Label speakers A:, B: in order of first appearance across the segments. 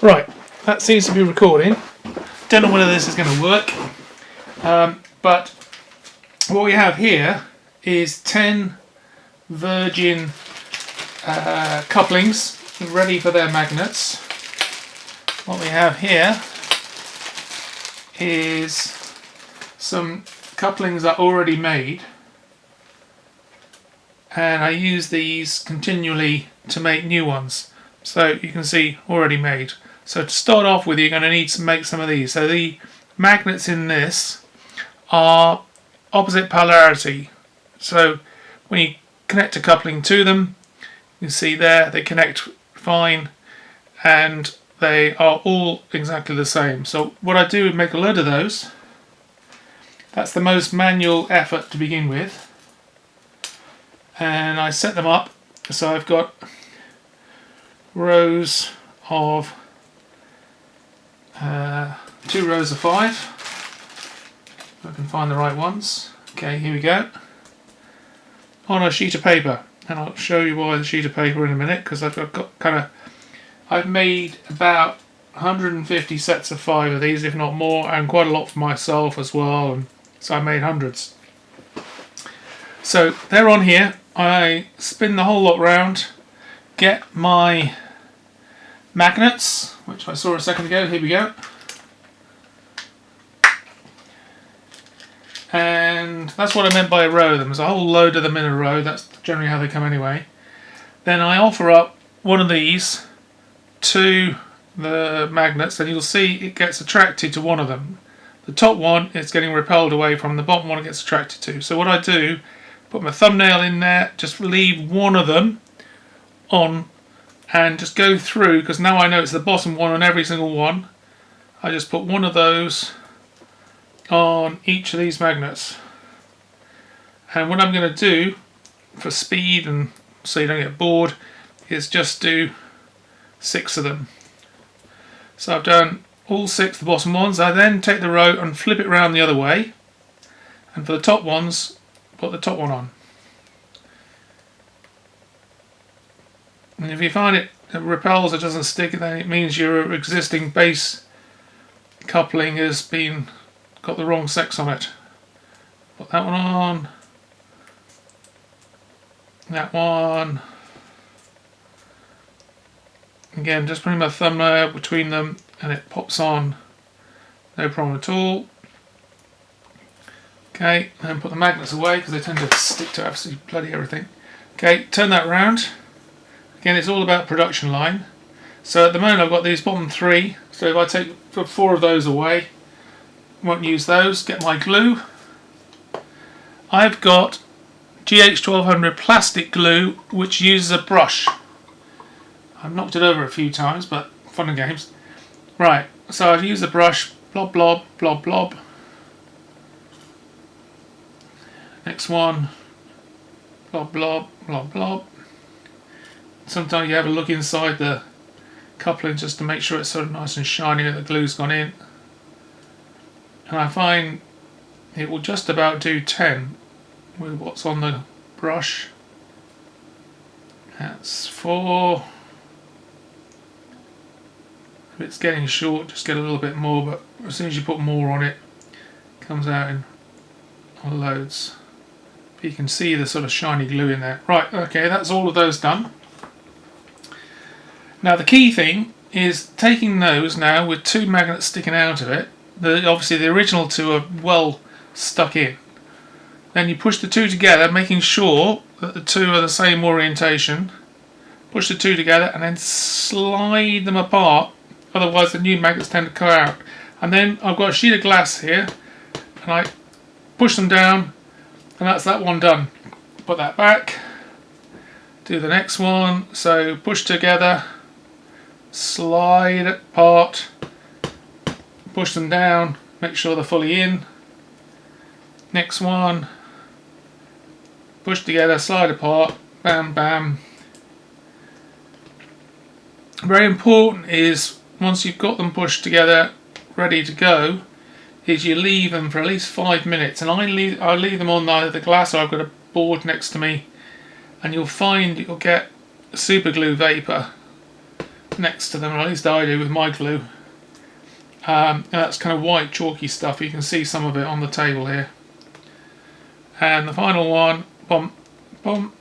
A: Right, that seems to be recording. Don't know whether this is going to work, but what we have here is 10 virgin couplings ready for their magnets. What we have here is some couplings that are already made, and I use these continually to make new ones. So you can see already made. So to start off with, you're going to need to make some of these. So the magnets in this are opposite polarity. So when you connect a coupling to them, you can see there they connect fine and they are all exactly the same. So what I do is make a load of those. That's the most manual effort to begin with. And I set them up. So I've got rows of 2 rows of 5. If I can find the right ones. Okay, here we go. On a sheet of paper, and I'll show you why the sheet of paper in a minute, because I've made about 150 sets of 5 of these, if not more, and quite a lot for myself as well, and so I made hundreds. So they're on here. I spin the whole lot round, get my magnets, which I saw a second ago. Here we go. And that's what I meant by a row of them. There's a whole load of them in a row. That's generally how they come anyway. Then I offer up one of these to the magnets, and you'll see it gets attracted to one of them. The top one is getting repelled away from the bottom one it gets attracted to. So what I do, put my thumbnail in there, just leave one of them on and just go through, because now I know it's the bottom one on every single one. I just put one of those on each of these magnets. And what I'm going to do for speed and so you don't get bored is just do 6 of them. So I've done all 6 the bottom ones. I then take the row and flip it around the other way, and for the top ones put the top one on. And if you find it repels or doesn't stick, then it means your existing base coupling has got the wrong sex on it. Put that one on, that one. Again, just putting my thumbnail between them and it pops on, no problem at all. Okay, and put the magnets away because they tend to stick to absolutely bloody everything. Okay, turn that round. Again, it's all about production line. So at the moment I've got these bottom 3, so if I take 4 of those away, won't use those, get my glue. I've got GH1200 plastic glue which uses a brush. I've knocked it over a few times, but fun and games. Right, so I've used a brush, blob blob, blob blob. Next one, blob blob, blob blob. Sometimes you have a look inside the coupling just to make sure it's sort of nice and shiny and the glue's gone in. And I find it will just about do 10 with what's on the brush. That's 4. If it's getting short, just get a little bit more, but as soon as you put more on it, it comes out in loads. But you can see the sort of shiny glue in there. Right, okay, that's all of those done. Now the key thing is taking those now with 2 magnets sticking out of it. Obviously the original 2 are well stuck in. Then you push the 2 together, making sure that the 2 are the same orientation. Push the 2 together and then slide them apart, otherwise the new magnets tend to come out. And then I've got a sheet of glass here and I push them down, and that's that one done. Put that back, do the next one. So push together, slide apart, push them down, make sure they're fully in. Next one, push together, slide apart, bam bam. Very important is once you've got them pushed together, ready to go, is you leave them for at least 5 minutes. And I leave them on either the glass or I've got a board next to me, and you'll find you'll get super glue vapor next to them, or at least I do with my glue. And that's kind of white chalky stuff. You can see some of it on the table here. And the final one, boom, boom,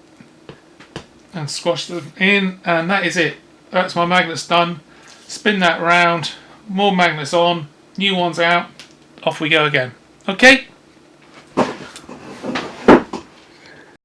A: and squash them in, and that is it. That's my magnets done. Spin that round, more magnets on, new ones out, off we go again. Okay?